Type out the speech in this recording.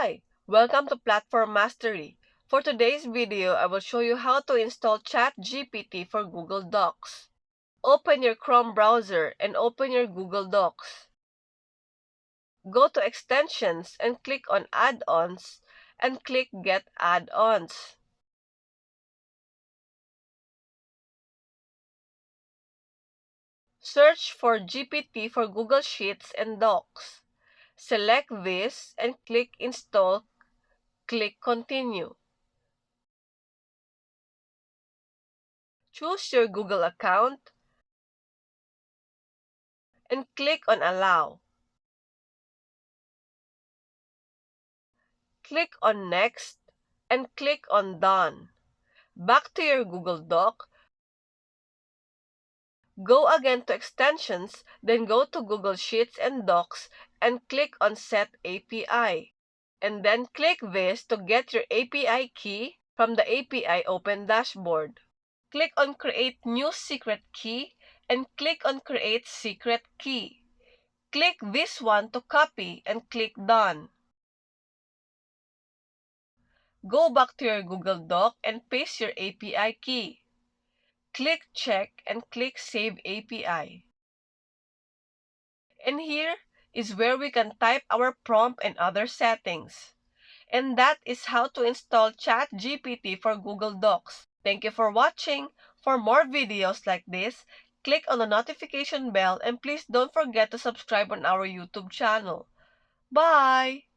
Hi! Welcome to Platform Mastery. For today's video, I will show you how to install ChatGPT for Google Docs. Open your Chrome browser and open your Google Docs. Go to Extensions and click on Add-ons and click Get Add-ons. Search for GPT for Google Sheets and Docs. Select this and click Install. Click Continue. Choose your Google account and click on Allow. Click on Next and click on Done. Back to your Google Doc. Go again to Extensions, then go to Google Sheets and Docs and click on Set API. And then click this to get your API key from the API Open dashboard. Click on Create New Secret Key and click on Create Secret Key. Click this one to copy and click Done. Go back to your Google Doc and paste your API key. Click Check and click Save API. And here is where we can type our prompt and other settings. And that is how to install ChatGPT for Google Docs. Thank you for watching. For more videos like this, click on the notification bell and please don't forget to subscribe on our YouTube channel. Bye!